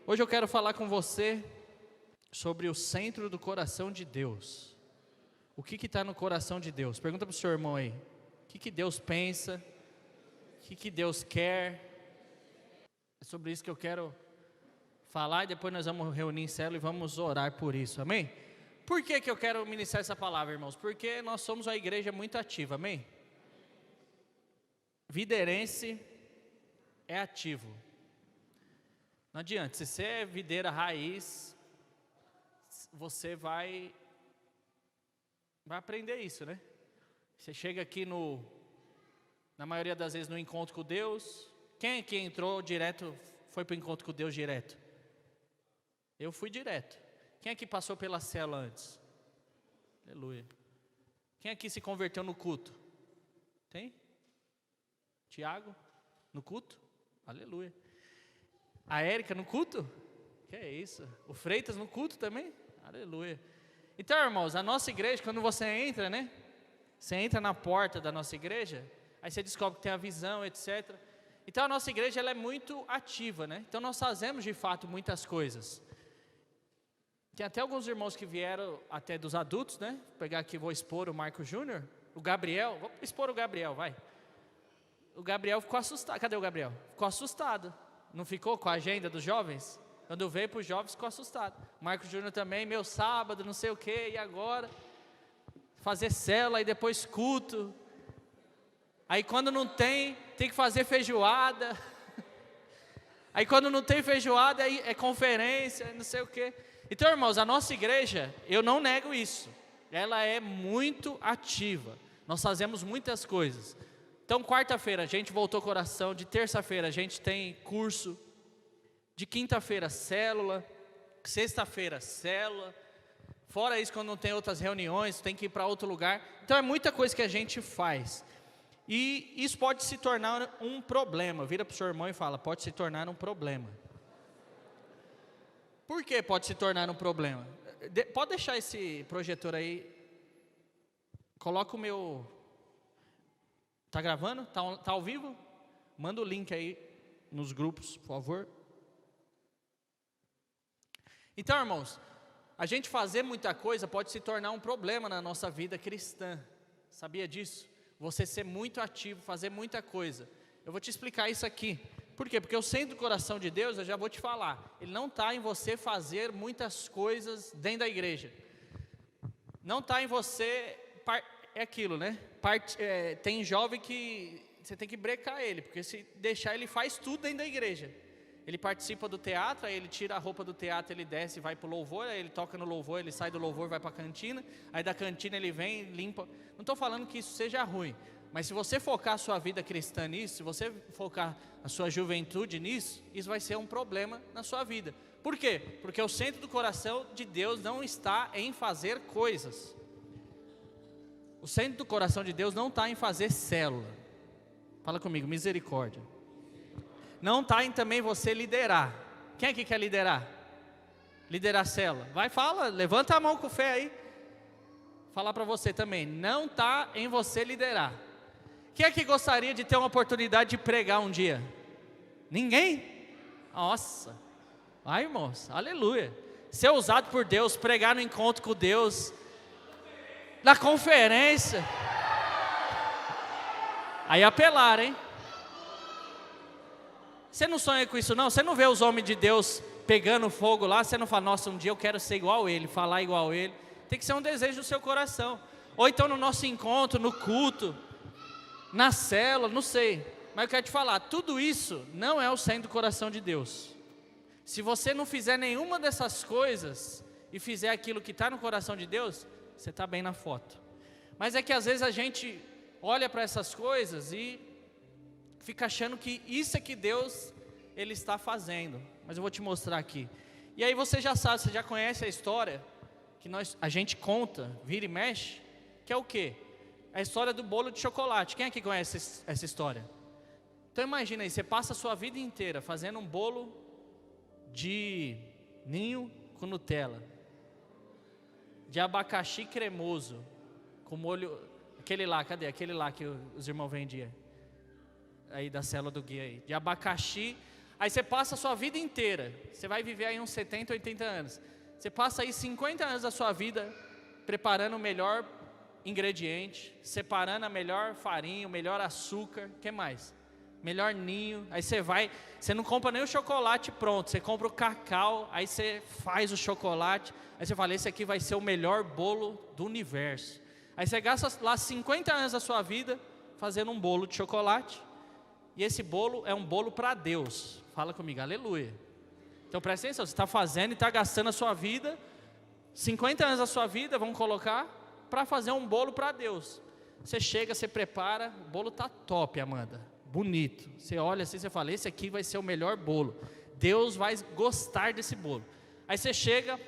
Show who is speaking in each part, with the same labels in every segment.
Speaker 1: Hoje eu quero falar com você sobre o centro do coração de Deus. O que está no coração de Deus? Pergunta para o seu irmão aí. O que Deus pensa? O que Deus quer? É sobre isso que eu quero falar e depois nós vamos reunir em célula e vamos orar por isso, amém? Por que eu quero ministrar essa palavra, irmãos? Porque nós somos uma igreja muito ativa, amém? Viderense é ativo. Não adianta, se você é videira raiz, você vai aprender isso, né? Você chega aqui na maioria das vezes no encontro com Deus. Quem aqui entrou direto, foi para o encontro com Deus direto? Eu fui direto. Quem aqui passou pela célula antes? Aleluia. Quem aqui se converteu no culto? Tem? Tiago, no culto? Aleluia. A Érica no culto? Que é isso? O Freitas no culto também? Aleluia. Então, irmãos, a nossa igreja, quando você entra, né? Você entra na porta da nossa igreja, aí você descobre que tem a visão, etc. Então, a nossa igreja ela é muito ativa, né? Então, nós fazemos de fato muitas coisas. Tem até alguns irmãos que vieram até dos adultos, né? Vou pegar aqui, vou expor o Marco Júnior, o Gabriel, vou expor o Gabriel, vai. O Gabriel ficou assustado, cadê o Gabriel? Ficou assustado, não ficou com a agenda dos jovens? Quando veio para os jovens ficou assustado. O Marco Júnior também, meu sábado, não sei o que, e agora? Fazer célula e depois culto. Aí quando não tem que fazer feijoada. Aí quando não tem feijoada, aí é conferência, não sei o que. Então, irmãos, a nossa igreja, eu não nego isso, ela é muito ativa, nós fazemos muitas coisas. Então, quarta-feira a gente voltou com oração, de terça-feira a gente tem curso, de quinta-feira célula, sexta-feira célula, fora isso quando não tem outras reuniões, tem que ir para outro lugar. Então é muita coisa que a gente faz, e isso pode se tornar um problema. Vira para o seu irmão e fala, pode se tornar um problema. Por que pode se tornar um problema? Pode deixar esse projetor aí. Coloca o meu. Está gravando? Tá ao vivo? Manda o link aí nos grupos, por favor. Então, irmãos, a gente fazer muita coisa pode se tornar um problema na nossa vida cristã. Sabia disso? Você ser muito ativo, fazer muita coisa. Eu vou te explicar isso aqui. Por quê? Porque o centro do coração de Deus, eu já vou te falar, ele não está em você fazer muitas coisas dentro da igreja. Não está em você, é aquilo, né? Tem jovem que você tem que brecar ele, porque se deixar ele faz tudo dentro da igreja. Ele participa do teatro, aí ele tira a roupa do teatro, ele desce e vai para o louvor, aí ele toca no louvor, ele sai do louvor, vai para a cantina, aí da cantina ele vem, limpa. Não estou falando que isso seja ruim, mas se você focar a sua vida cristã nisso, se você focar a sua juventude nisso, isso vai ser um problema na sua vida. Por quê? Porque o centro do coração de Deus não está em fazer coisas. O centro do coração de Deus não está em fazer célula. Fala comigo, misericórdia. Não está em também você liderar. Quem aqui quer liderar? Liderar célula. Vai, fala, levanta a mão com fé aí. Falar para você também, não está em você liderar. Quem é que gostaria de ter uma oportunidade de pregar um dia? Ninguém? Nossa, ai irmãos, aleluia. Ser usado por Deus, pregar no encontro com Deus, na conferência. Aí apelaram, hein? Você não sonha com isso não? Você não vê os homens de Deus pegando fogo lá? Você não fala, nossa, um dia eu quero ser igual a ele, falar igual a ele. Tem que ser um desejo do seu coração. Ou então no nosso encontro, no culto, na célula, não sei. Mas eu quero te falar, tudo isso não é o centro do coração de Deus. Se você não fizer nenhuma dessas coisas e fizer aquilo que está no coração de Deus, você está bem na foto. Mas é que às vezes a gente olha para essas coisas e fica achando que isso é que Deus ele está fazendo. Mas eu vou te mostrar aqui. E aí você já sabe, você já conhece a história que a gente conta, vira e mexe, que é o quê? A história do bolo de chocolate. Quem aqui conhece essa história? Então imagina aí, você passa a sua vida inteira fazendo um bolo de ninho com Nutella, de abacaxi cremoso, com molho, aquele lá, cadê? Aquele lá que os irmãos vendiam, aí da célula do guia aí, de abacaxi, Aí você passa a sua vida inteira, você vai viver aí uns 70, 80 anos. Você passa aí 50 anos da sua vida preparando o melhor ingrediente, separando a melhor farinha, o melhor açúcar, o que mais? Melhor ninho. Aí você não compra nem o chocolate pronto, você compra o cacau, aí você faz o chocolate, aí você fala, esse aqui vai ser o melhor bolo do universo. Aí você gasta lá 50 anos da sua vida fazendo um bolo de chocolate, e esse bolo é um bolo para Deus. Fala comigo, aleluia. Então presta atenção, você está fazendo e está gastando a sua vida, 50 anos da sua vida, vamos colocar, para fazer um bolo para Deus. Você chega, você prepara, o bolo está top, Amanda, bonito. Você olha assim, você fala, esse aqui vai ser o melhor bolo. Deus vai gostar desse bolo. Aí você chega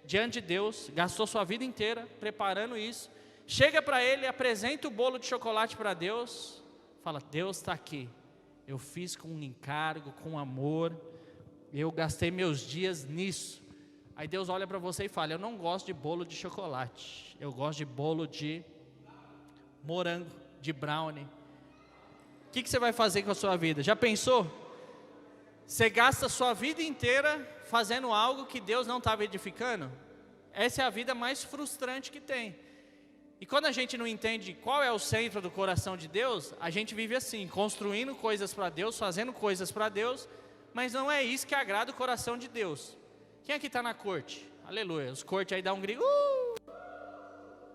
Speaker 1: diante de Deus, gastou sua vida inteira preparando isso, chega para Ele, apresenta o bolo de chocolate para Deus, fala, Deus está aqui, eu fiz com um encargo, com amor, eu gastei meus dias nisso. Aí Deus olha para você e fala, eu não gosto de bolo de chocolate, eu gosto de bolo de morango, de brownie. O que você vai fazer com a sua vida? Já pensou? Você gasta a sua vida inteira fazendo algo que Deus não estava edificando? Essa é a vida mais frustrante que tem. E quando a gente não entende qual é o centro do coração de Deus, a gente vive assim, construindo coisas para Deus, fazendo coisas para Deus, mas não é isso que agrada o coração de Deus. Quem aqui está na corte? Aleluia. Os cortes aí dá um grito.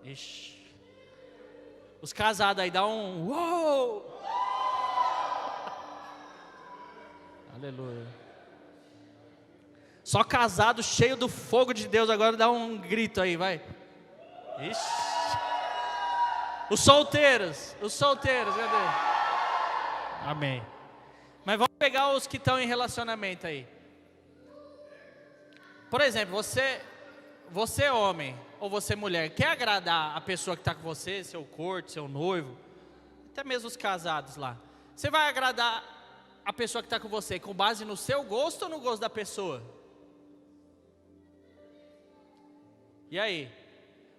Speaker 1: Ixi. Os casados aí dá um uou. Aleluia. Só casado cheio do fogo de Deus agora dá um grito aí, vai. Ixi. Os solteiros, cadê? Amém. Mas vamos pegar os que estão em relacionamento aí. Por exemplo, você homem ou você mulher, quer agradar a pessoa que está com você, seu corte, seu noivo, até mesmo os casados lá. Você vai agradar a pessoa que está com você com base no seu gosto ou no gosto da pessoa? E aí?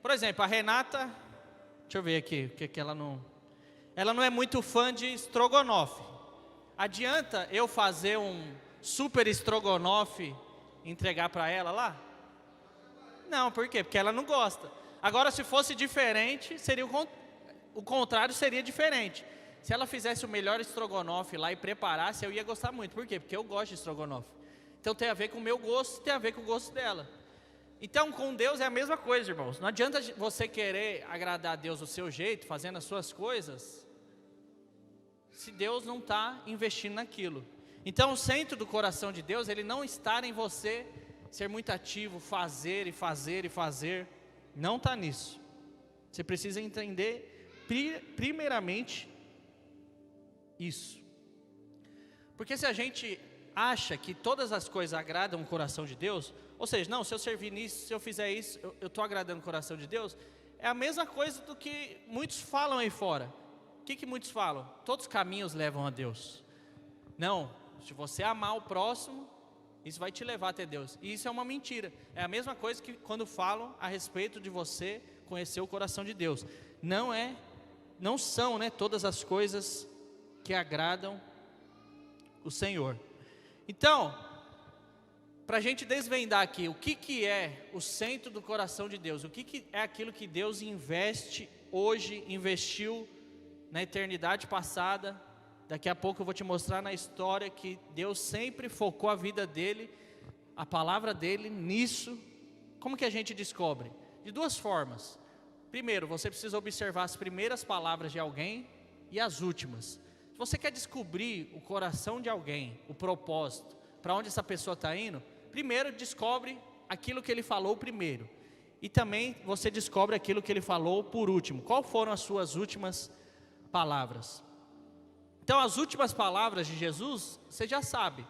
Speaker 1: Por exemplo, a Renata, deixa eu ver aqui, o que ela não é muito fã de estrogonofe. Adianta eu fazer um super estrogonofe e entregar para ela lá? Não, por quê? Porque ela não gosta. Agora, se fosse diferente, seria o contrário, seria diferente. Se ela fizesse o melhor estrogonofe lá e preparasse, eu ia gostar muito. Por quê? Porque eu gosto de estrogonofe. Então tem a ver com o meu gosto, tem a ver com o gosto dela. Então com Deus é a mesma coisa, irmãos. Não adianta você querer agradar a Deus do seu jeito, fazendo as suas coisas, se Deus não está investindo naquilo. Então o centro do coração de Deus, ele não está em você ser muito ativo, fazer e fazer e fazer. Não está nisso. Você precisa entender primeiramente isso. Porque se a gente acha que todas as coisas agradam o coração de Deus, ou seja, não, se eu servir nisso, se eu fizer isso, eu estou agradando o coração de Deus, é a mesma coisa do que muitos falam aí fora. O que muitos falam? Todos os caminhos levam a Deus. Não, se você amar o próximo, isso vai te levar até Deus. E isso é uma mentira. É a mesma coisa que quando falam a respeito de você conhecer o coração de Deus. Não são, né, todas as coisas que agradam o Senhor. Então, para a gente desvendar aqui, o que é o centro do coração de Deus? O que é aquilo que Deus investe hoje, investiu na eternidade passada? Daqui a pouco eu vou te mostrar na história que Deus sempre focou a vida dele, a palavra dele nisso. Como que a gente descobre? De duas formas. Primeiro, você precisa observar as primeiras palavras de alguém e as últimas. Se você quer descobrir o coração de alguém, o propósito, para onde essa pessoa está indo, primeiro descobre aquilo que ele falou primeiro. E também você descobre aquilo que ele falou por último. Quais foram as suas últimas palavras? Então as últimas palavras de Jesus, você já sabe.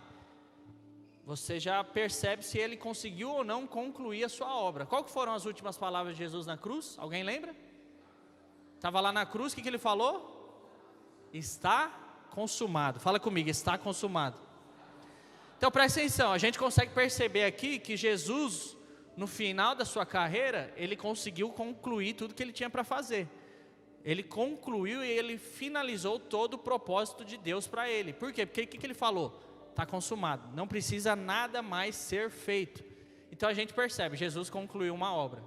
Speaker 1: Você já percebe se ele conseguiu ou não concluir a sua obra. Qual que foram as últimas palavras de Jesus na cruz? Alguém lembra? Estava lá na cruz, o que ele falou? Está consumado. Fala comigo, está consumado. Então presta atenção, a gente consegue perceber aqui que Jesus, no final da sua carreira, ele conseguiu concluir tudo que ele tinha para fazer. Ele concluiu e ele finalizou todo o propósito de Deus para ele. Por quê? Porque o que ele falou? está consumado. Não precisa nada mais ser feito. Então a gente percebe, Jesus concluiu uma obra.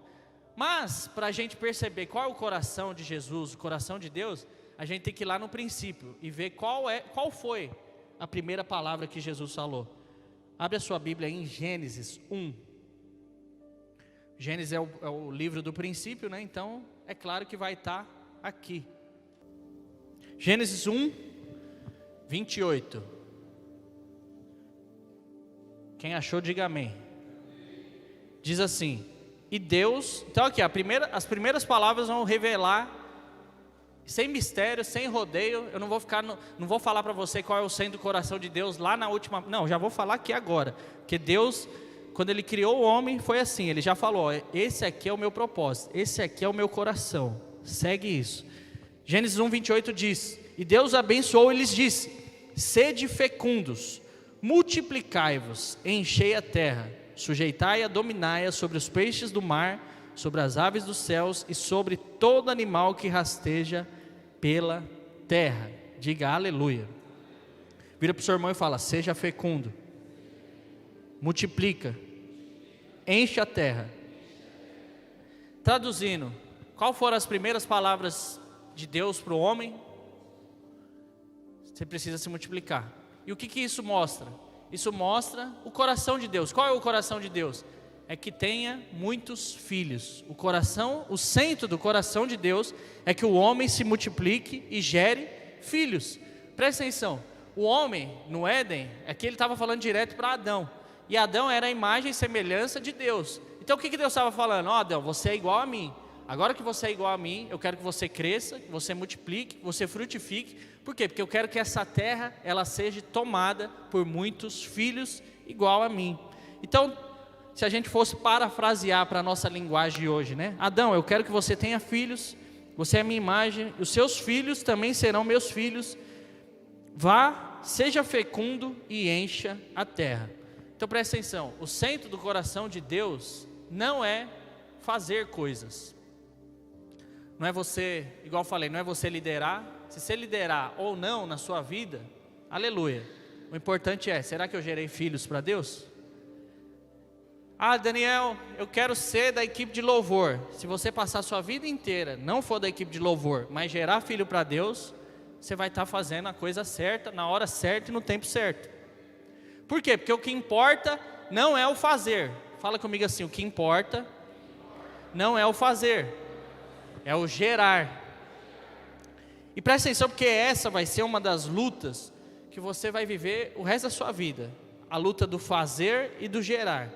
Speaker 1: Mas, para a gente perceber qual é o coração de Jesus, o coração de Deus, a gente tem que ir lá no princípio e ver qual foi a primeira palavra que Jesus falou. Abre a sua Bíblia em Gênesis 1. Gênesis é o livro do princípio, né? Então, é claro que vai estar aqui. Gênesis 1, 28. Quem achou, diga amém. Diz assim: e Deus... Então aqui, as primeiras palavras vão revelar, sem mistério, sem rodeio. Eu não vou falar para você qual é o centro do coração de Deus lá na última... Não, já vou falar aqui agora. Porque Deus, quando Ele criou o homem, foi assim. Ele já falou, esse aqui é o meu propósito, esse aqui é o meu coração. Segue isso. Gênesis 1, 28 diz: e Deus abençoou e lhes disse: sede fecundos, multiplicai-vos, enchei a terra, sujeitai-a, dominai-a sobre os peixes do mar, sobre as aves dos céus e sobre todo animal que rasteja pela terra. Diga aleluia. Vira para o seu irmão e fala: seja fecundo, multiplica, enche a terra. Traduzindo, qual foram as primeiras palavras de Deus para o homem? Você precisa se multiplicar. E o que isso mostra? Isso mostra o coração de Deus. Qual é o coração de Deus? É que tenha muitos filhos. O centro do coração de Deus é que o homem se multiplique e gere filhos. Presta atenção, o homem no Éden, aqui ele estava falando direto para Adão. E Adão era a imagem e semelhança de Deus. Então o que Deus estava falando? Adão, você é igual a mim. Agora que você é igual a mim, eu quero que você cresça, que você multiplique, que você frutifique. Por quê? Porque eu quero que essa terra, ela seja tomada por muitos filhos igual a mim. Então, se a gente fosse parafrasear para a nossa linguagem de hoje, né? Adão, eu quero que você tenha filhos, você é a minha imagem, os seus filhos também serão meus filhos. Vá, seja fecundo e encha a terra. Então presta atenção, o centro do coração de Deus não é fazer coisas. Não é você, igual eu falei, não é você liderar. Se você liderar ou não na sua vida, aleluia. O importante é, será que eu gerei filhos para Deus? Ah, Daniel, eu quero ser da equipe de louvor. Se você passar a sua vida inteira, não for da equipe de louvor, mas gerar filho para Deus, você vai estar fazendo a coisa certa, na hora certa e no tempo certo. Por quê? Porque o que importa não é o fazer. Fala comigo assim, o que importa não é o fazer, é o gerar. E presta atenção, porque essa vai ser uma das lutas que você vai viver o resto da sua vida. A luta do fazer e do gerar.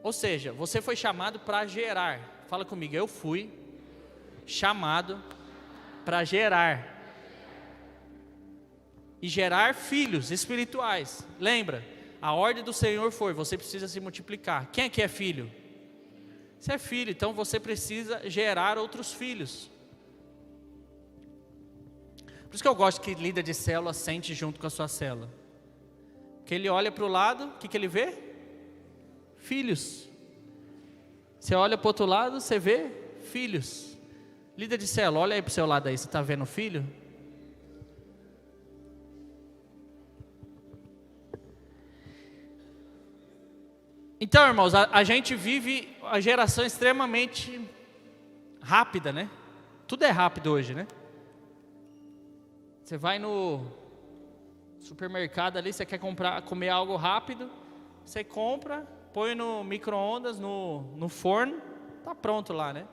Speaker 1: Ou seja, você foi chamado para gerar. Fala comigo, eu fui chamado para gerar. E gerar filhos espirituais. Lembra, a ordem do Senhor foi, você precisa se multiplicar. Quem é que é filho? Você é filho, então você precisa gerar outros filhos. Por isso que eu gosto que líder de célula sente junto com a sua célula. Porque ele olha para o lado, o que ele vê? Filhos. Você olha para o outro lado, você vê filhos. Líder de célula, olha aí para o seu lado aí, você está vendo filho? Então, irmãos, a gente vive a geração extremamente rápida, né? Tudo é rápido hoje, né? Você vai no supermercado ali, você quer comer algo rápido, você compra, põe no micro-ondas, no forno, tá pronto lá, né?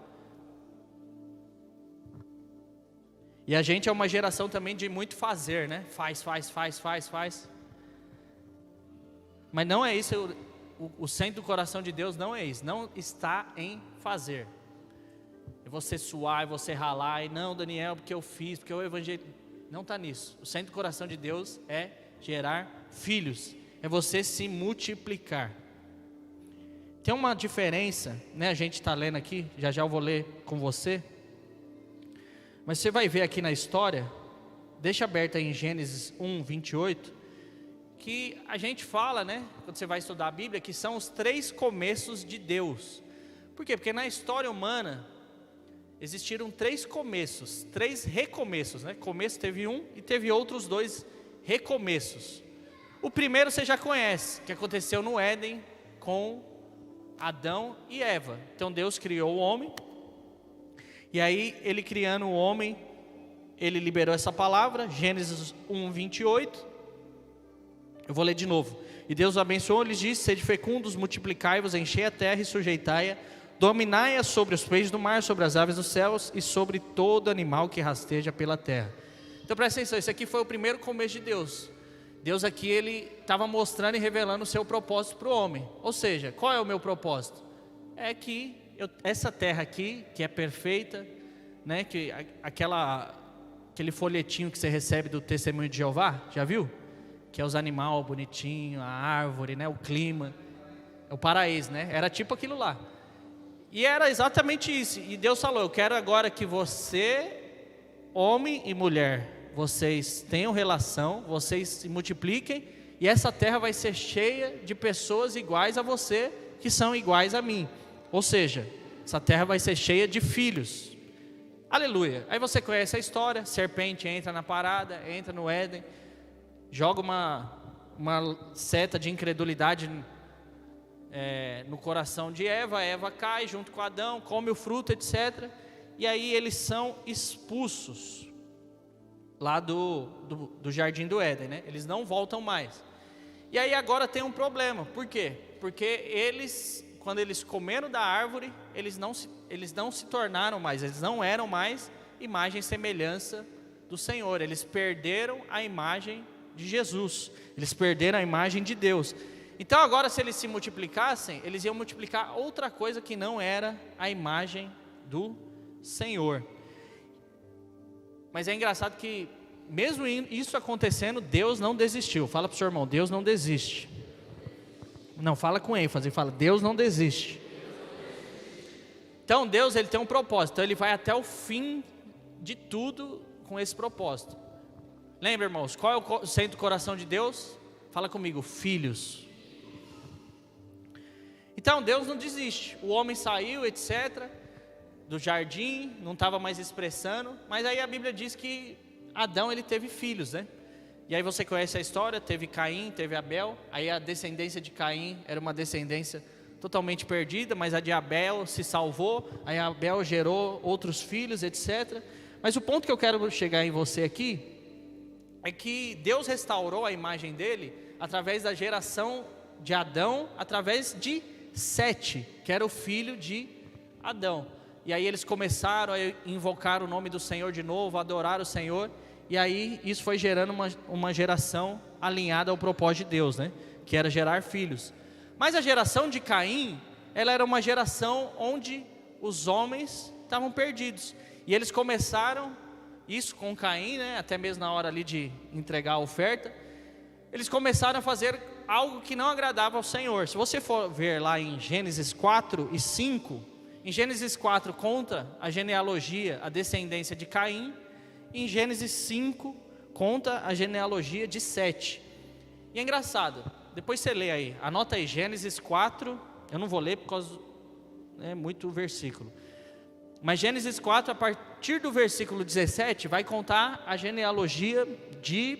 Speaker 1: E a gente é uma geração também de muito fazer, né? Faz. Mas não é isso, o centro do coração de Deus não é isso, não está em fazer. É você suar, é você ralar, e não, Daniel, porque eu fiz, porque eu evangelizei. Não está nisso. O centro do coração de Deus é gerar filhos, é você se multiplicar. Tem uma diferença, né? A gente está lendo aqui, já eu vou ler com você. Mas você vai ver aqui na história, deixa aberta em Gênesis 1, 28, que a gente fala, né? Quando você vai estudar a Bíblia, que são os 3 começos de Deus. Por quê? Porque na história humana existiram 3 começos, 3 recomeços, né? Começo teve um e teve outros 2 recomeços. O primeiro você já conhece, que aconteceu no Éden com Adão e Eva. Então Deus criou o homem, e aí ele criando o homem, ele liberou essa palavra, Gênesis 1, 28. Eu vou ler de novo. E Deus abençoou, lhes disse: sede fecundos, multiplicai-vos, enchei a terra e sujeitai-a, dominai-a sobre os peixes do mar, sobre as aves dos céus e sobre todo animal que rasteja pela terra. Então presta atenção, esse aqui foi o primeiro começo de Deus. Deus aqui, ele estava mostrando e revelando o seu propósito para o homem. Ou seja, qual é o meu propósito? É que essa terra aqui, que é perfeita, né, que aquele folhetinho que você recebe do Testemunho de Jeová, já viu? Que é os animais bonitinhos, a árvore, né, o clima, é o paraíso, né? Era tipo aquilo lá. E era exatamente isso. E Deus falou: eu quero agora que você, homem e mulher, vocês tenham relação, vocês se multipliquem, e essa terra vai ser cheia de pessoas iguais a você, que são iguais a mim. Ou seja, essa terra vai ser cheia de filhos. Aleluia. Aí você conhece a história, serpente entra na parada, entra no Éden, joga uma seta de incredulidade no coração de Eva. Eva cai junto com Adão, come o fruto, etc. E aí eles são expulsos lá do jardim do Éden, né? Eles não voltam mais. E aí agora tem um problema. Por quê? Porque eles, quando eles comeram da árvore, eles não se tornaram mais, eles não eram mais imagem e semelhança do Senhor. Eles perderam a imagem de Jesus, eles perderam a imagem de Deus. Então agora, se eles se multiplicassem, eles iam multiplicar outra coisa que não era a imagem do Senhor. Mas é engraçado que, mesmo isso acontecendo, Deus não desistiu. Fala para o seu irmão: Deus não desiste. Não, fala com ênfase, fala: Deus não desiste. Então Deus, ele tem um propósito, então ele vai até o fim de tudo com esse propósito. Lembra, irmãos, qual é o centro do coração de Deus? Fala comigo: filhos. Então Deus não desiste. O homem saiu, etc., do jardim, não estava mais expressando, mas aí a Bíblia diz que Adão, ele teve filhos, né? E aí você conhece a história, teve Caim, teve Abel. Aí a descendência de Caim era uma descendência totalmente perdida, mas a de Abel se salvou. Aí Abel gerou outros filhos, etc. Mas o ponto que eu quero chegar em você aqui é que Deus restaurou a imagem dele através da geração de Adão, através de Sete, que era o filho de Adão. E aí eles começaram a invocar o nome do Senhor de novo, a adorar o Senhor. E aí isso foi gerando uma geração alinhada ao propósito de Deus, né? Que era gerar filhos. Mas a geração de Caim, ela era uma geração onde os homens estavam perdidos. E eles começaram isso com Caim, né? Até mesmo na hora ali de entregar a oferta. Eles começaram a fazer algo que não agradava ao Senhor. Se você for ver lá em Gênesis 4 e 5, em Gênesis 4 conta a genealogia, a descendência de Caim. Em Gênesis 5 conta a genealogia de Sete. E é engraçado, depois você lê aí, anota aí, Gênesis 4, eu não vou ler porque é muito versículo. Mas Gênesis 4, a partir do versículo 17, vai contar a genealogia de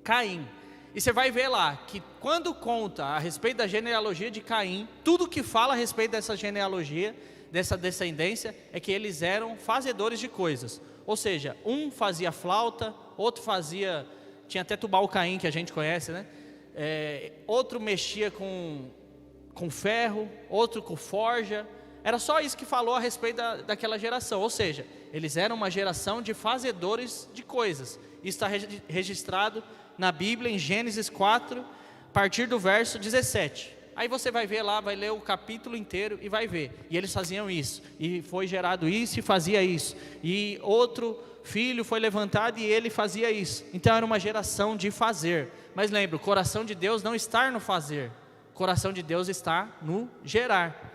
Speaker 1: Caim. E você vai ver lá, que quando conta a respeito da genealogia de Caim, tudo que fala a respeito dessa genealogia, dessa descendência, é que eles eram fazedores de coisas. Ou seja, um fazia flauta, outro fazia, tinha até Tubal-Caim, que a gente conhece, né? Outro mexia com ferro, outro com forja. Era só isso que falou a respeito daquela geração. Ou seja, eles eram uma geração de fazedores de coisas. Isso está registrado na Bíblia, em Gênesis 4, a partir do verso 17. Aí você vai ver lá, vai ler o capítulo inteiro e vai ver. E eles faziam isso, e foi gerado isso e fazia isso. E outro filho foi levantado e ele fazia isso. Então era uma geração de fazer. Mas lembra, o coração de Deus não está no fazer. O coração de Deus está no gerar.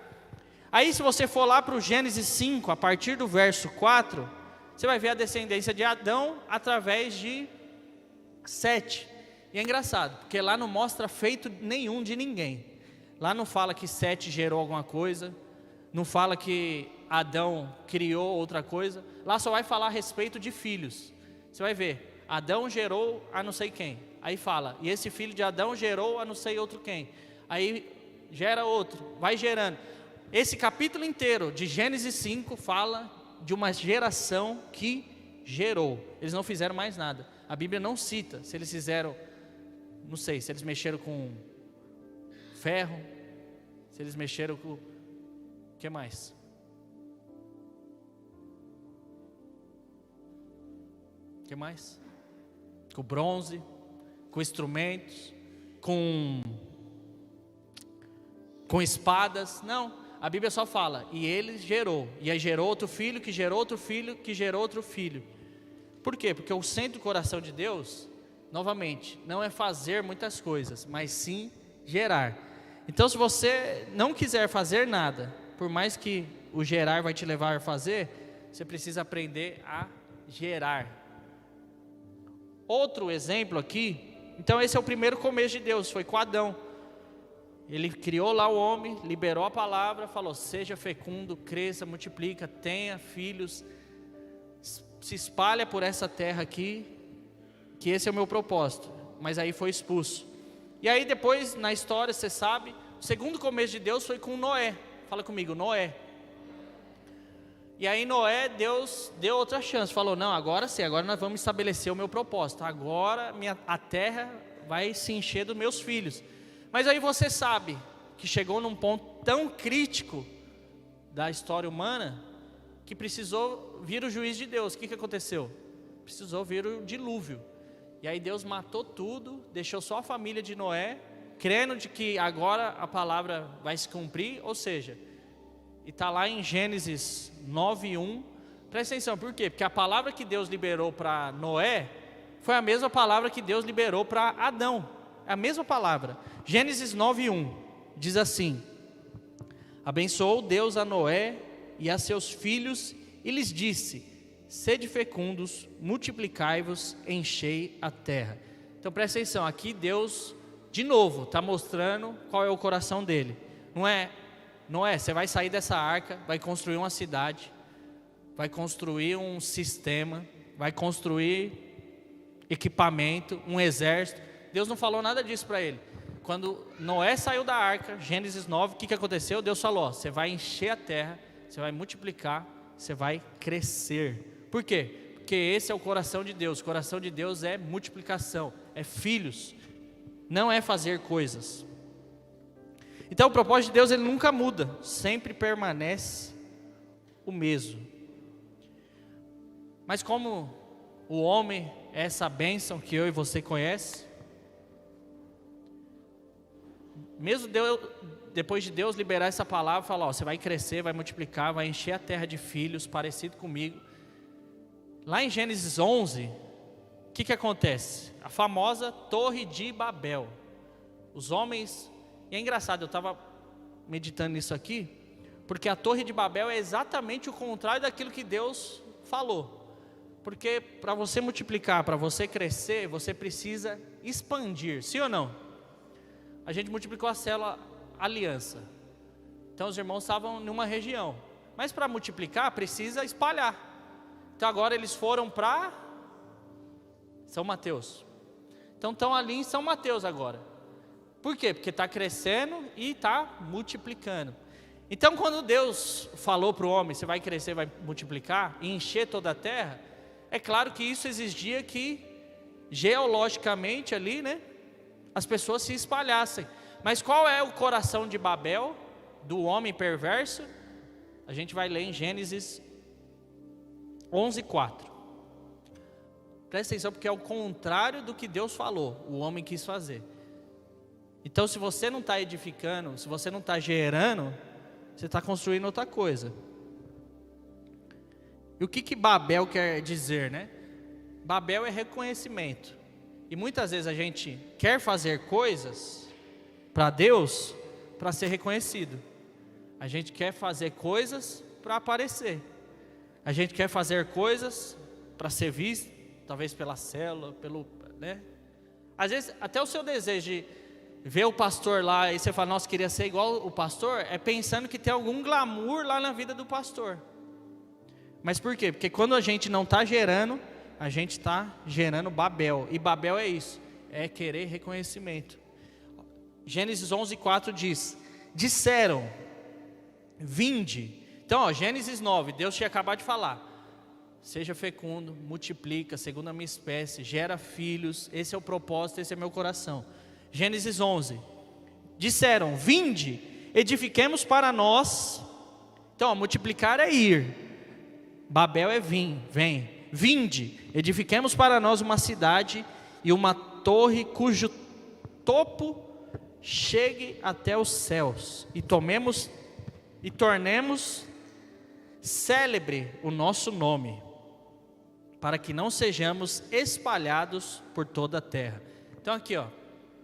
Speaker 1: Aí se você for lá para o Gênesis 5, a partir do verso 4, você vai ver a descendência de Adão através de Sete. E é engraçado, porque lá não mostra feito nenhum de ninguém. Lá não fala que Sete gerou alguma coisa, não fala que Adão criou outra coisa. Lá só vai falar a respeito de filhos. Você vai ver, Adão gerou a não sei quem. Aí fala, e esse filho de Adão gerou a não sei outro quem. Aí gera outro, vai gerando. Esse capítulo inteiro de Gênesis 5 fala de uma geração que gerou. Eles não fizeram mais nada. A Bíblia não cita se eles fizeram, não sei, se eles mexeram com ferro, se eles mexeram com... O que mais? O que mais? Com bronze, com instrumentos, com espadas. Não, a Bíblia só fala, e ele gerou, e aí gerou outro filho, que gerou outro filho, que gerou outro filho. Por quê? Porque o centro do coração de Deus, novamente, não é fazer muitas coisas, mas sim gerar. Então, se você não quiser fazer nada, por mais que o gerar vai te levar a fazer, você precisa aprender a gerar. Outro exemplo aqui, então esse é o primeiro começo de Deus, foi com Adão. Ele criou lá o homem, liberou a palavra, falou, seja fecundo, cresça, multiplica, tenha filhos, se espalha por essa terra aqui, que esse é o meu propósito. Mas aí foi expulso. E aí depois, na história, você sabe, o segundo começo de Deus foi com Noé. Fala comigo, Noé. E aí Noé, Deus deu outra chance, falou, não, agora sim, agora nós vamos estabelecer o meu propósito. Agora a terra vai se encher dos meus filhos. Mas aí você sabe que chegou num ponto tão crítico da história humana, que precisou vir o juiz de Deus. O que aconteceu? Precisou vir o dilúvio. E aí Deus matou tudo, deixou só a família de Noé, crendo de que agora a palavra vai se cumprir, ou seja, e está lá em Gênesis 9:1, presta atenção, por quê? Porque a palavra que Deus liberou para Noé, foi a mesma palavra que Deus liberou para Adão, é a mesma palavra. Gênesis 9:1, diz assim, abençoou Deus a Noé e a seus filhos, e lhes disse, sede fecundos, multiplicai-vos, enchei a terra. Então presta atenção, aqui Deus, de novo, está mostrando qual é o coração dele. Não é, você vai sair dessa arca, vai construir uma cidade, vai construir um sistema, vai construir equipamento, um exército. Deus não falou nada disso para ele. Quando Noé saiu da arca, Gênesis 9, o que aconteceu? Deus falou, ó, você vai encher a terra, você vai multiplicar, você vai crescer. Por quê? Porque esse é o coração de Deus. O coração de Deus é multiplicação, é filhos, não é fazer coisas. Então o propósito de Deus, ele nunca muda, sempre permanece o mesmo. Mas como o homem é essa bênção que eu e você conhece, mesmo depois de Deus liberar essa palavra, falar, ó, você vai crescer, vai multiplicar, vai encher a terra de filhos, parecido comigo. Lá em Gênesis 11, o que acontece? A famosa Torre de Babel. Os homens... E é engraçado, eu estava meditando nisso aqui, porque a Torre de Babel é exatamente o contrário daquilo que Deus falou. Porque para você multiplicar, para você crescer, você precisa expandir, sim ou não? A gente multiplicou a célula Aliança. Então os irmãos estavam numa região, mas para multiplicar precisa espalhar. Então agora eles foram para São Mateus. Então estão ali em São Mateus agora. Por quê? Porque está crescendo e está multiplicando. Então quando Deus falou para o homem, você vai crescer, vai multiplicar e encher toda a terra, é claro que isso exigia que geologicamente ali, né, as pessoas se espalhassem. Mas qual é o coração de Babel, do homem perverso? A gente vai ler em Gênesis 11:4. Presta atenção, porque é o contrário do que Deus falou, o homem quis fazer. Então se você não está edificando, se você não está gerando, você está construindo outra coisa. E o que Babel quer dizer, né? Babel é reconhecimento. E muitas vezes a gente quer fazer coisas para Deus, para ser reconhecido. A gente quer fazer coisas para aparecer. A gente quer fazer coisas para ser visto, talvez pela célula, né? Às vezes até o seu desejo de ver o pastor lá e você fala, nossa, queria ser igual o pastor, é pensando que tem algum glamour lá na vida do pastor. Mas por quê? Porque quando a gente não está gerando, a gente está gerando Babel. E Babel é isso, é querer reconhecimento. Gênesis 11:4 diz: disseram, vinde. Então, ó, Gênesis 9, Deus tinha acabado de falar: seja fecundo, multiplica, segundo a minha espécie, gera filhos, esse é o propósito, esse é meu coração. Gênesis 11, disseram, vinde, edifiquemos para nós. Então, ó, multiplicar é ir, Babel é vem, vinde, edifiquemos para nós uma cidade e uma torre cujo topo chegue até os céus, e tornemos célebre o nosso nome, para que não sejamos espalhados por toda a terra. Então aqui, ó,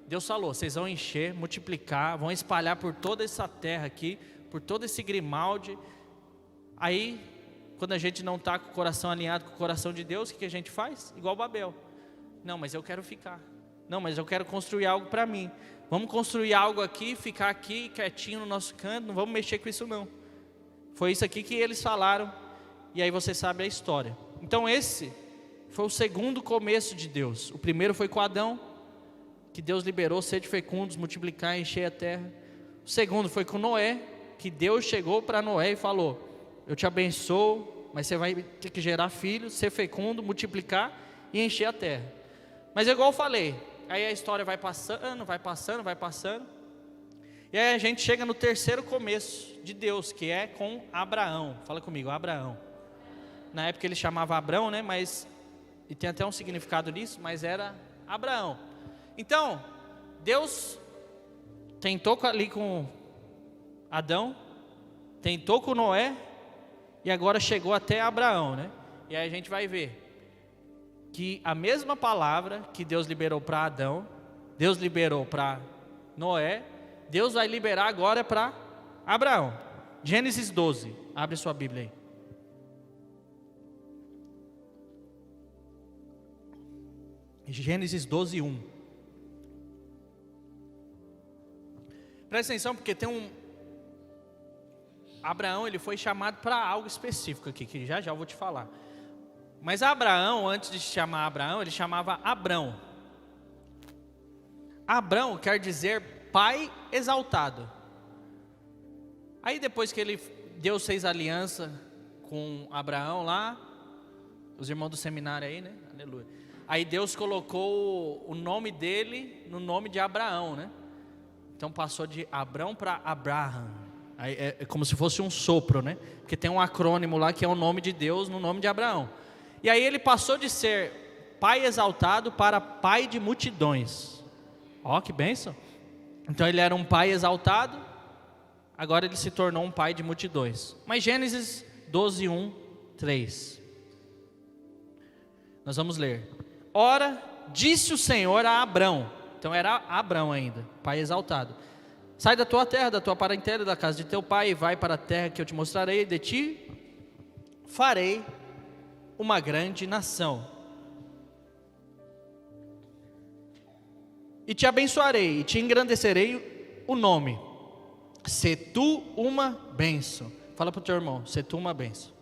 Speaker 1: Deus falou: vocês vão encher, multiplicar, vão espalhar por toda essa terra aqui, por todo esse Grimaldi. Aí, quando a gente não está com o coração alinhado com o coração de Deus, o que a gente faz? Igual Babel: não, mas eu quero ficar, não, mas eu quero construir algo para mim. Vamos construir algo aqui, ficar aqui quietinho no nosso canto, não vamos mexer com isso não. Foi isso aqui que eles falaram, e aí você sabe a história. Então esse foi o segundo começo de Deus. O primeiro foi com Adão, que Deus liberou: sede fecundos, multiplicar e encher a terra. O segundo foi com Noé, que Deus chegou para Noé e falou: eu te abençoo, mas você vai ter que gerar filhos, ser fecundo, multiplicar e encher a terra. Mas igual eu falei, aí a história vai passando, e aí a gente chega no terceiro começo de Deus, que é com Abraão. Fala comigo, Abraão. Na época ele chamava Abrão, né? Mas, e tem até um significado nisso, mas era Abraão. Então, Deus tentou ali com Adão, tentou com Noé, e agora chegou até Abraão, né? E aí a gente vai ver que a mesma palavra que Deus liberou para Adão, Deus liberou para Noé, Deus vai liberar agora para Abraão. Gênesis 12, abre sua Bíblia aí. Gênesis 12, 1. Presta atenção, porque tem Abraão, ele foi chamado para algo específico aqui, que já eu vou te falar. Mas Abraão, antes de chamar Abraão, ele chamava Abrão. Abrão quer dizer pai exaltado. Aí depois que Deus fez aliança com Abraão lá, os irmãos do seminário aí, né? Aleluia. Aí Deus colocou o nome dele no nome de Abraão, né? Então passou de Abrão para Abraham. Aí é como se fosse um sopro, né? Porque tem um acrônimo lá que é o nome de Deus no nome de Abraão. E aí ele passou de ser pai exaltado para pai de multidões. Ó, que bênção. Então ele era um pai exaltado, agora ele se tornou um pai de multidões. Mas Gênesis 12, 1, 3. Nós vamos ler. Ora, disse o Senhor a Abrão. Então era Abrão ainda, pai exaltado: sai da tua terra, da tua parentela, da casa de teu pai, e vai para a terra que eu te mostrarei. De ti farei uma grande nação, e te abençoarei, e te engrandecerei o nome. Se tu uma bênção. Fala para o teu irmão: se tu uma bênção.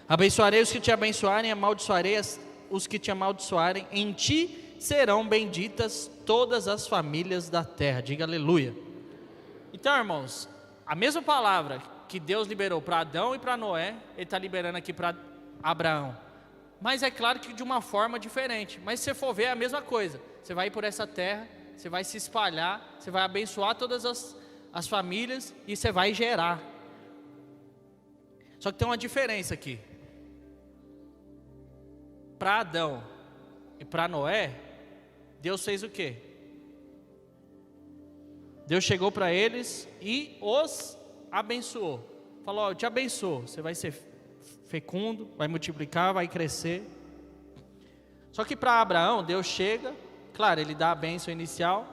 Speaker 1: Abençoarei os que te abençoarem, amaldiçoarei os que te amaldiçoarem. Em ti serão benditas todas as famílias da terra. Diga aleluia. Então, irmãos, a mesma palavra que Deus liberou para Adão e para Noé, Ele está liberando aqui para Abraão. Mas é claro que de uma forma diferente. Mas se você for ver, é a mesma coisa. Você vai ir por essa terra, você vai se espalhar, você vai abençoar todas as famílias e você vai gerar. Só que tem uma diferença aqui. Para Adão e para Noé, Deus fez o quê? Deus chegou para eles e os abençoou. Falou: ó, eu te abençoo, você vai ser fecundo, vai multiplicar, vai crescer. Só que para Abraão, Deus chega, claro, ele dá a bênção inicial,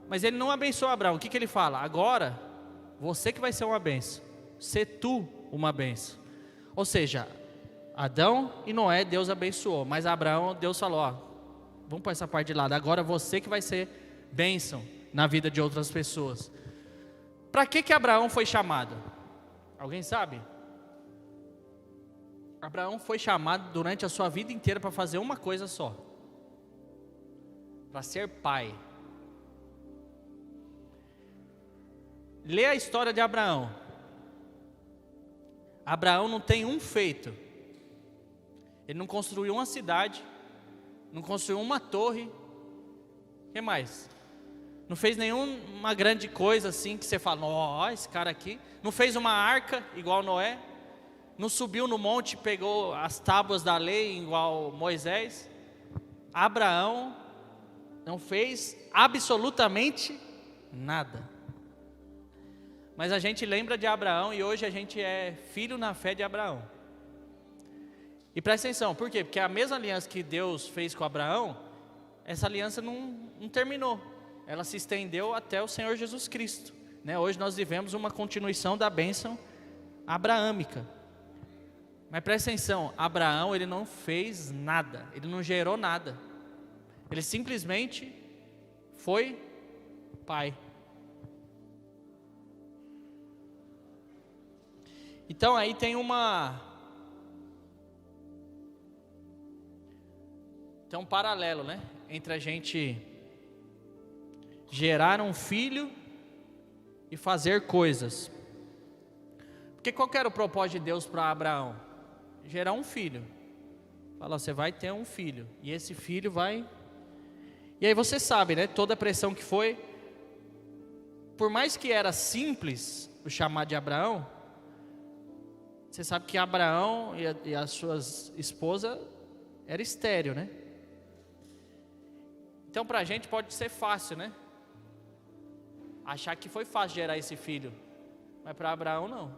Speaker 1: mas ele não abençoa Abraão. O que ele fala? Agora, você que vai ser uma bênção, ser tu uma bênção. Ou seja, Adão e Noé, Deus abençoou, mas Abraão, Deus falou: ó, vamos pôr essa parte de lado, agora você que vai ser bênção na vida de outras pessoas. Para que Abraão foi chamado? Alguém sabe? Abraão foi chamado durante a sua vida inteira para fazer uma coisa só: para ser pai. Lê a história de Abraão. Abraão não tem um feito. Ele não construiu uma cidade, não construiu uma torre. O que mais? Não fez nenhuma grande coisa assim que você fala, ó, esse cara aqui. Não fez uma arca igual Noé. Não subiu no monte e pegou as tábuas da lei igual Moisés. Abraão não fez absolutamente nada. Mas a gente lembra de Abraão e hoje a gente é filho na fé de Abraão. E presta atenção, por quê? Porque a mesma aliança que Deus fez com Abraão, essa aliança não terminou. Ela se estendeu até o Senhor Jesus Cristo, né? Hoje nós vivemos uma continuação da bênção abraâmica. Mas presta atenção, Abraão ele não fez nada, ele não gerou nada. Ele simplesmente foi pai. Então aí tem um paralelo, né? Entre a gente gerar um filho e fazer coisas. Porque qual que era o propósito de Deus para Abraão? Gerar um filho. Fala, você vai ter um filho. E esse filho vai... E aí você sabe, né? Toda a pressão que foi. Por mais que era simples o chamado de Abraão, você sabe que Abraão e a sua esposa era estéril, né? Então para a gente pode ser fácil, né? Achar que foi fácil gerar esse filho. Mas para Abraão não.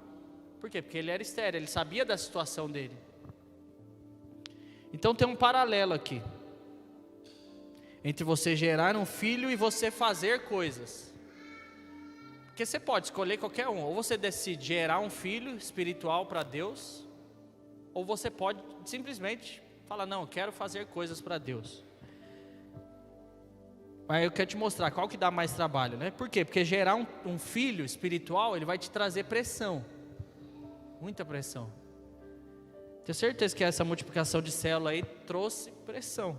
Speaker 1: Por quê? Porque ele era estéril, ele sabia da situação dele. Então tem um paralelo aqui. Entre você gerar um filho e você fazer coisas. Porque você pode escolher qualquer um. Ou você decide gerar um filho espiritual para Deus. Ou você pode simplesmente falar, não, eu quero fazer coisas para Deus. Mas eu quero te mostrar qual que dá mais trabalho, né? Por quê? Porque gerar um filho espiritual, ele vai te trazer pressão. Muita pressão. Tenho certeza que essa multiplicação de célula aí trouxe pressão,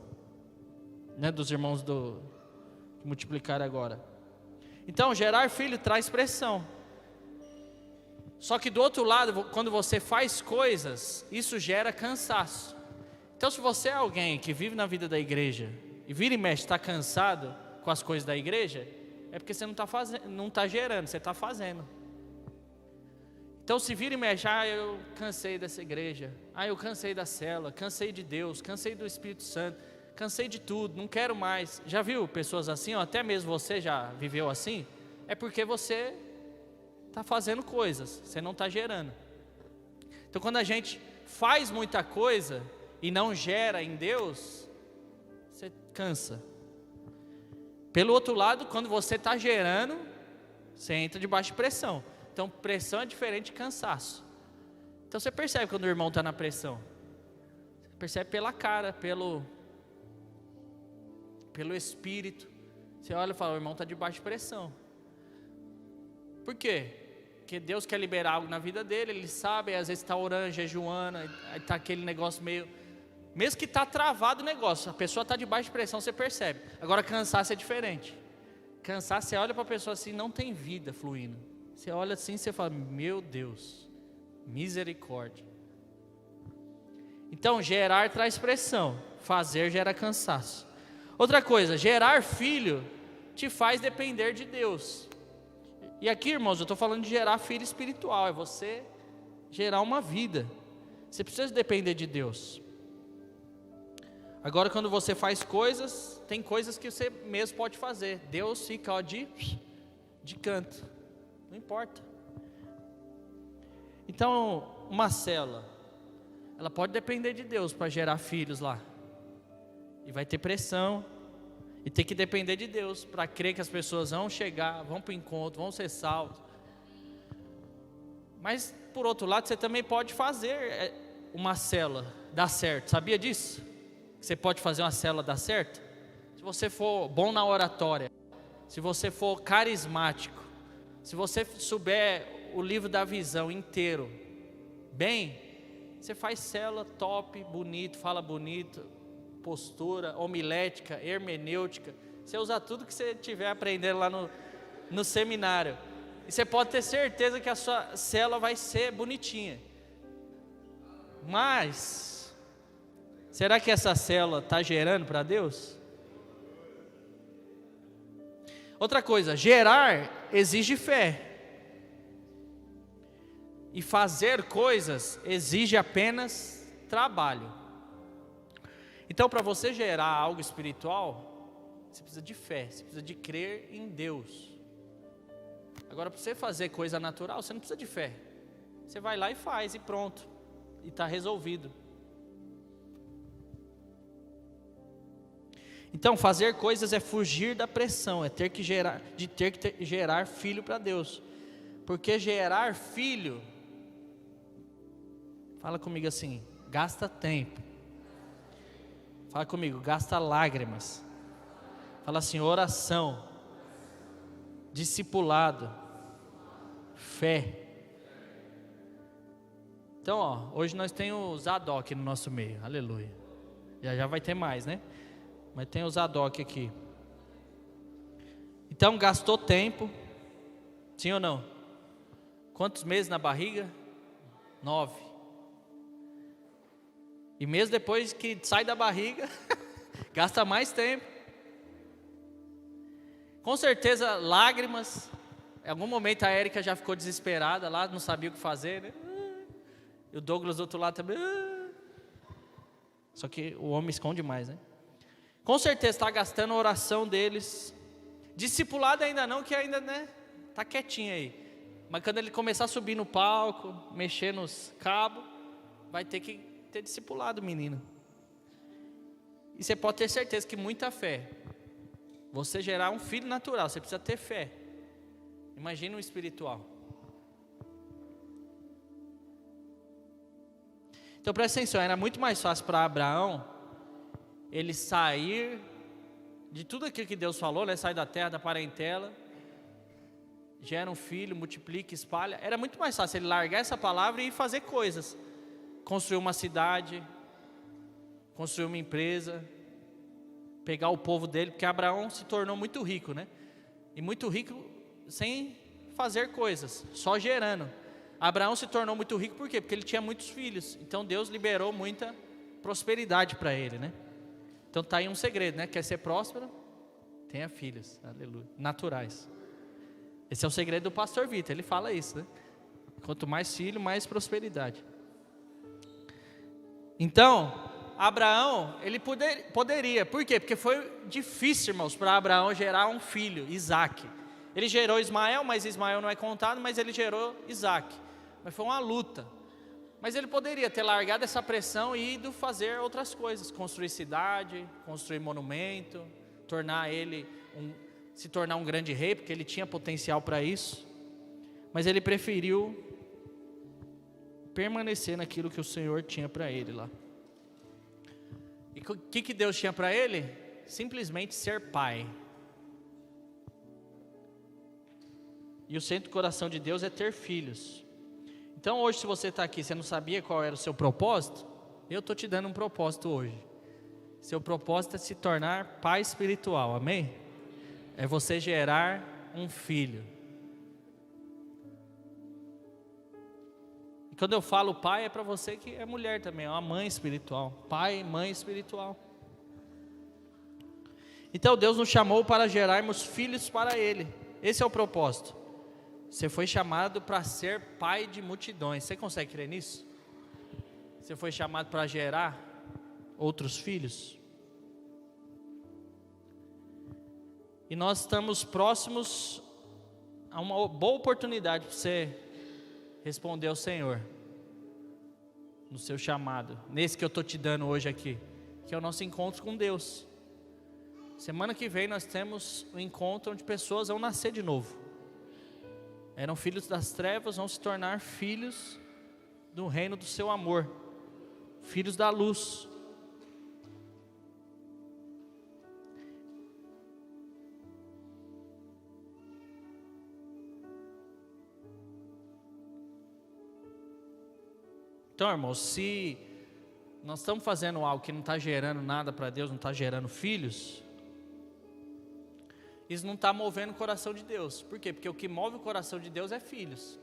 Speaker 1: né? Dos irmãos que multiplicaram agora. Então, gerar filho traz pressão. Só que do outro lado, quando você faz coisas, isso gera cansaço. Então, se você é alguém que vive na vida da igreja e vira e mexe, está cansado com as coisas da igreja, é porque você não está gerando, você está fazendo. Então se vira e mexe, eu cansei dessa igreja, eu cansei da célula, cansei de Deus, cansei do Espírito Santo, cansei de tudo, não quero mais. Já viu pessoas assim, ou até mesmo você já viveu assim? É porque você está fazendo coisas, você não está gerando. Então quando a gente faz muita coisa e não gera em Deus, você cansa. Pelo outro lado, quando você está gerando, você entra debaixo de pressão. Então pressão é diferente de cansaço. Então você percebe quando o irmão está na pressão. Você percebe pela cara, pelo espírito. Você olha e fala, o irmão está debaixo de pressão. Por quê? Porque Deus quer liberar algo na vida dele, ele sabe, às vezes está orando, jejuando, aí está aquele negócio meio... Mesmo que está travado o negócio, a pessoa está debaixo de pressão, você percebe. Agora cansaço é diferente. Cansaço, você olha para a pessoa assim, não tem vida fluindo. Você olha assim e você fala, meu Deus, misericórdia. Então gerar traz pressão, fazer gera cansaço. Outra coisa, gerar filho te faz depender de Deus. E aqui, irmãos, eu estou falando de gerar filho espiritual, é você gerar uma vida. Você precisa depender de Deus. Agora quando você faz coisas, tem coisas que você mesmo pode fazer. Deus fica de canto, não importa. Então uma célula, ela pode depender de Deus para gerar filhos lá. E vai ter pressão. E tem que depender de Deus para crer que as pessoas vão chegar, vão para o encontro, vão ser salvos. Mas por outro lado, você também pode fazer uma célula dar certo. Sabia disso? Você pode fazer uma célula dar certo? Se você for bom na oratória, se você for carismático, se você souber o livro da visão inteiro, bem, você faz célula top, bonito, fala bonito, postura, homilética, hermenêutica. Você usa tudo que você estiver aprendendo lá no seminário. E você pode ter certeza que a sua célula vai ser bonitinha. Mas, será que essa célula está gerando para Deus? Outra coisa, gerar exige fé. E fazer coisas exige apenas trabalho. Então, para você gerar algo espiritual, você precisa de fé, você precisa de crer em Deus. Agora, para você fazer coisa natural, você não precisa de fé. Você vai lá e faz, e pronto. E está resolvido. Então, fazer coisas é fugir da pressão, é ter que gerar filho para Deus. Porque gerar filho, fala comigo assim, gasta tempo. Fala comigo, gasta lágrimas. Fala assim, oração, discipulado, fé. Então, hoje nós temos o Zadok no nosso meio, aleluia. Já vai ter mais, né? Mas tem o Zadok aqui. Então, gastou tempo, sim ou não? Quantos meses na barriga? 9. E mesmo depois que sai da barriga, gasta mais tempo. Com certeza, lágrimas. Em algum momento a Érica já ficou desesperada lá, não sabia o que fazer, né? E o Douglas do outro lado também. Só que o homem esconde mais, né? Com certeza está gastando a oração deles. Discipulado ainda não, que ainda, né? Está quietinho aí. Mas quando ele começar a subir no palco, mexer nos cabos, vai ter que ter discipulado o menino. E você pode ter certeza que muita fé. Você gerar um filho natural, você precisa ter fé. Imagina um espiritual. Então presta atenção, era muito mais fácil para Abraão ele sair de tudo aquilo que Deus falou, né? Sai da terra, da parentela, gera um filho, multiplica, espalha. Era muito mais fácil ele largar essa palavra e fazer coisas. Construir uma cidade, construir uma empresa, pegar o povo dele, porque Abraão se tornou muito rico, né? E muito rico sem fazer coisas, só gerando. Abraão se tornou muito rico por quê? Porque ele tinha muitos filhos. Então Deus liberou muita prosperidade para ele, né? Então está aí um segredo, né? Quer ser próspero? Tenha filhos, aleluia, naturais. Esse é o segredo do pastor Vitor, ele fala isso, né? Quanto mais filho, mais prosperidade. Então, Abraão, ele poderia, por quê? Porque foi difícil, irmãos, para Abraão gerar um filho, Isaac. Ele gerou Ismael, mas Ismael não é contado, mas ele gerou Isaac. Mas foi uma luta. Mas ele poderia ter largado essa pressão e ido fazer outras coisas, construir cidade, construir monumento, se tornar um grande rei, porque ele tinha potencial para isso. Mas ele preferiu permanecer naquilo que o Senhor tinha para ele lá. E o que Deus tinha para ele? Simplesmente ser pai. E o centro do coração de Deus é ter filhos. Então hoje, se você está aqui, você não sabia qual era o seu propósito? Eu estou te dando um propósito hoje. Seu propósito é se tornar pai espiritual, amém? É você gerar um filho. E quando eu falo pai, é para você que é mulher também, é uma mãe espiritual. Pai e mãe espiritual. Então Deus nos chamou para gerarmos filhos para Ele. Esse é o propósito. Você foi chamado para ser pai de multidões. Você consegue crer nisso? Você foi chamado para gerar outros filhos? E nós estamos próximos a uma boa oportunidade para você responder ao Senhor no seu chamado, nesse que eu estou te dando hoje aqui, que é o nosso encontro com Deus. Semana que vem nós temos um encontro onde pessoas vão nascer de novo. Eram filhos das trevas, vão se tornar filhos do reino do seu amor, filhos da luz. Então, irmãos, se nós estamos fazendo algo que não está gerando nada para Deus, não está gerando filhos, isso não está movendo o coração de Deus. Por quê? Porque o que move o coração de Deus é filhos.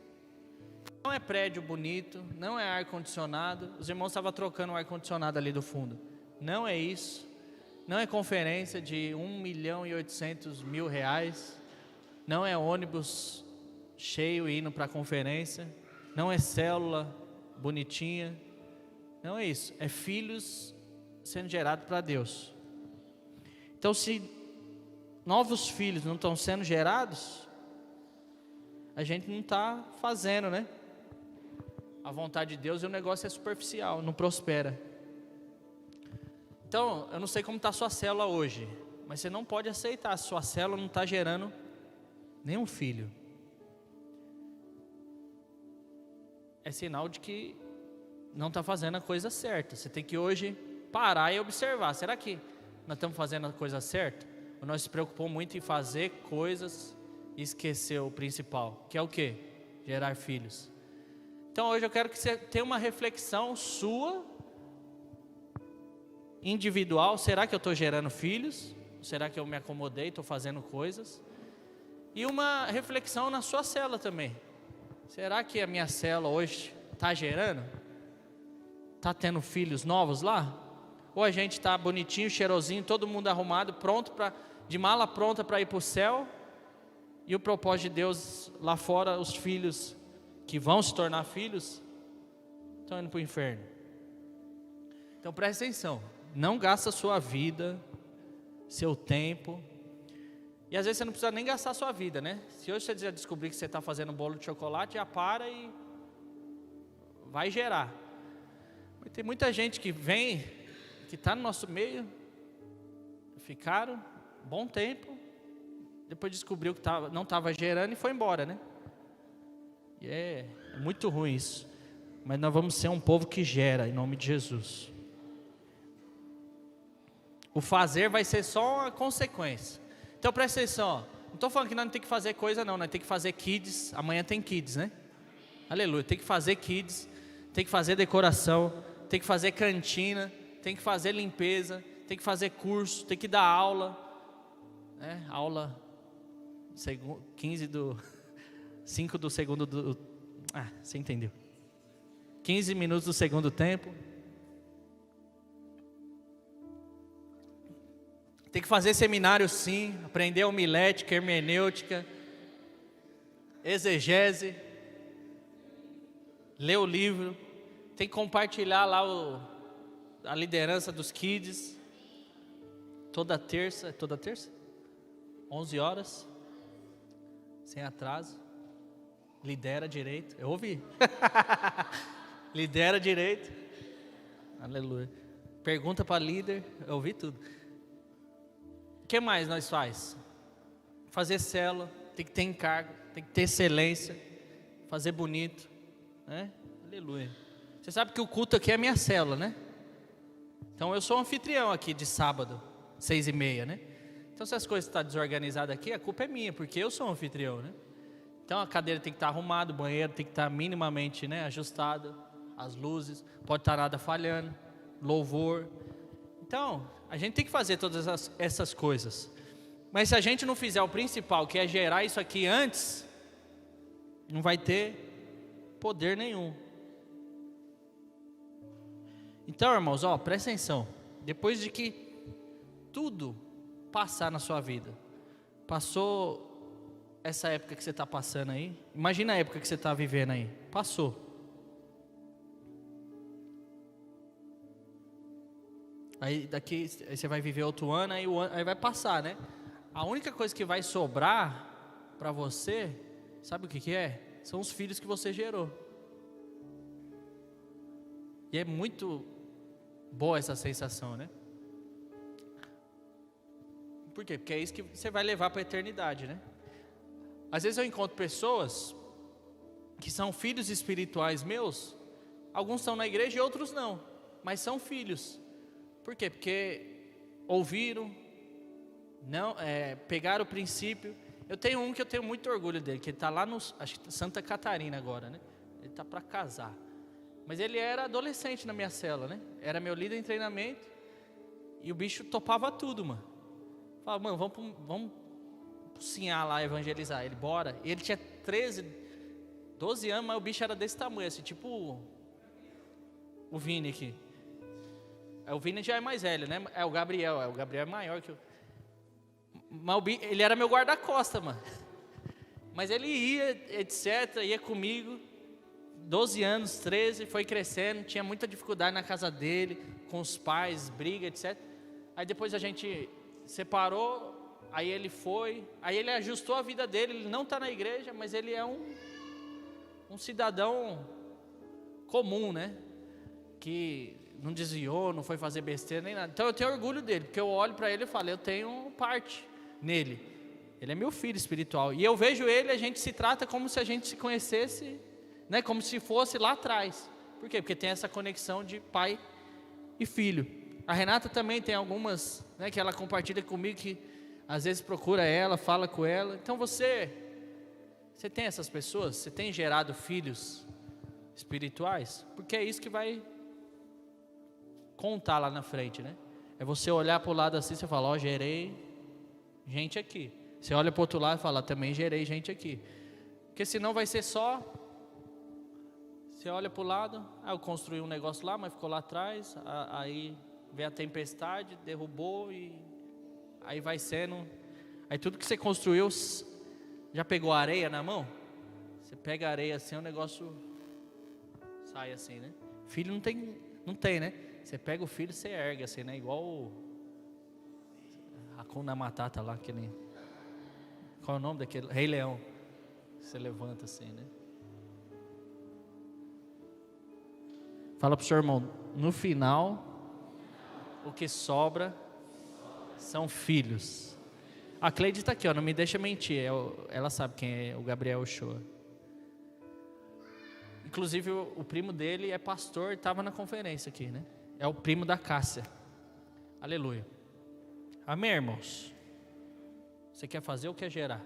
Speaker 1: Não é prédio bonito, não é ar-condicionado. Os irmãos estavam trocando o ar-condicionado ali do fundo. Não é isso. Não é conferência de 1.800.000 reais. Não é ônibus cheio indo para a conferência. Não é célula bonitinha. Não é isso. É filhos sendo gerados para Deus. Então, se novos filhos não estão sendo gerados, a gente não está fazendo, né? A vontade de Deus, e o negócio é superficial, não prospera. Então, eu não sei como está a sua célula hoje, mas você não pode aceitar se sua célula não está gerando nenhum filho. É sinal de que não está fazendo a coisa certa. Você tem que hoje parar e observar. Será que nós estamos fazendo a coisa certa? Ou nós se preocupamos muito em fazer coisas e esquecer o principal, que é o quê? Gerar filhos. Então hoje eu quero que você tenha uma reflexão sua, individual. Será que eu estou gerando filhos? Será que eu me acomodei, estou fazendo coisas? E uma reflexão na sua célula também. Será que a minha célula hoje está gerando? Está tendo filhos novos lá? Ou a gente está bonitinho, cheirosinho, todo mundo arrumado, pronto de mala pronta para ir para o céu, e o propósito de Deus lá fora, os filhos que vão se tornar filhos, estão indo para o inferno. Então presta atenção, não gasta sua vida, seu tempo, e às vezes você não precisa nem gastar sua vida, né? Se hoje você já descobrir que você está fazendo um bolo de chocolate, já para e vai gerar. Mas tem muita gente que vem, que está no nosso meio, ficaram bom tempo, depois descobriu que não estava gerando e foi embora, né? E é muito ruim isso. Mas nós vamos ser um povo que gera, em nome de Jesus. O fazer vai ser só uma consequência. Então presta atenção, ó. Não estou falando que nós não tem que fazer coisa não, nós tem que fazer kids. Amanhã tem kids, né? Aleluia, tem que fazer kids, tem que fazer decoração, tem que fazer cantina, tem que fazer limpeza, tem que fazer curso, tem que dar aula, né? Aula 5 do segundo você entendeu. 15 minutos do segundo tempo. Tem que fazer seminário sim, aprender homilética, hermenêutica, exegese, ler o livro, tem que compartilhar lá a liderança dos kids, toda terça, 11 horas, sem atraso, lidera direito, eu ouvi, lidera direito, aleluia, pergunta para líder, eu ouvi tudo. O que mais nós faz? Fazer célula, tem que ter encargo, tem que ter excelência, fazer bonito, né? Aleluia. Você sabe que o culto aqui é a minha célula, né? Então eu sou anfitrião aqui de sábado, 6h30, né? Então se as coisas estão desorganizadas aqui, a culpa é minha, porque eu sou anfitrião, né? Então a cadeira tem que estar arrumada, o banheiro tem que estar minimamente, né, ajustado, as luzes, pode estar nada falhando, louvor. Então, a gente tem que fazer todas essas coisas. Mas se a gente não fizer o principal, que é gerar isso aqui antes, não vai ter poder nenhum. Então, irmãos, presta atenção. Depois de que tudo passar na sua vida, passou essa época que você está passando aí, imagina a época que você está vivendo aí, passou. Aí você vai viver outro ano, aí vai passar, né? A única coisa que vai sobrar para você, sabe o que é? São os filhos que você gerou. E é muito boa essa sensação, né? Por quê? Porque é isso que você vai levar para a eternidade, né? Às vezes eu encontro pessoas que são filhos espirituais meus, alguns estão na igreja e outros não, mas são filhos. Por quê? Porque ouviram, pegaram o princípio. Eu tenho um que eu tenho muito orgulho dele, que ele está lá acho que Santa Catarina agora, né? Ele está para casar. Mas ele era adolescente na minha célula, né? Era meu líder em treinamento. E o bicho topava tudo, mano. Falava, mano, vamos pro Sinhá lá evangelizar. Ele, bora. E ele tinha 13, 12 anos, mas o bicho era desse tamanho, assim, tipo o Vini aqui. O Vini já é mais velho, né? O Gabriel é maior que eu. Mas ele era meu guarda-costa, mano. Mas ele ia, etc, ia comigo. 12 anos, 13, foi crescendo, tinha muita dificuldade na casa dele, com os pais, briga, etc. Aí depois a gente separou, aí ele foi, aí ele ajustou a vida dele, ele não está na igreja, mas ele é um cidadão comum, né? Que não desviou, não foi fazer besteira nem nada. Então eu tenho orgulho dele, porque eu olho para ele e falo, eu tenho parte nele. Ele é meu filho espiritual. E eu vejo ele, a gente se trata como se a gente se conhecesse, né, como se fosse lá atrás. Por quê? Porque tem essa conexão de pai e filho. A Renata também tem algumas, né, que ela compartilha comigo, que às vezes procura ela, fala com ela. Então você tem essas pessoas? Você tem gerado filhos espirituais? Porque é isso que vai contar lá na frente, né? É você olhar para o lado assim e você falar, ó, gerei gente aqui. Você olha para o outro lado e fala, também gerei gente aqui. Porque senão vai ser só... Você olha para o lado, eu construí um negócio lá, mas ficou lá atrás, aí veio a tempestade, derrubou e aí vai sendo... Aí tudo que você construiu, já pegou areia na mão? Você pega a areia assim, o negócio sai assim, né? Filho não tem, né? Você pega o filho e você ergue assim, né? Igual o Hakuna Matata lá, aquele... Qual é o nome daquele? Rei Leão. Você levanta assim, né? Fala para o seu irmão, no final, o que sobra são filhos. A Cleide está aqui, ó, não me deixa mentir, ela sabe quem é o Gabriel Ochoa. Inclusive o primo dele é pastor, estava na conferência aqui, né? É o primo da Cássia. Aleluia. Amém, irmãos? Você quer fazer ou quer gerar?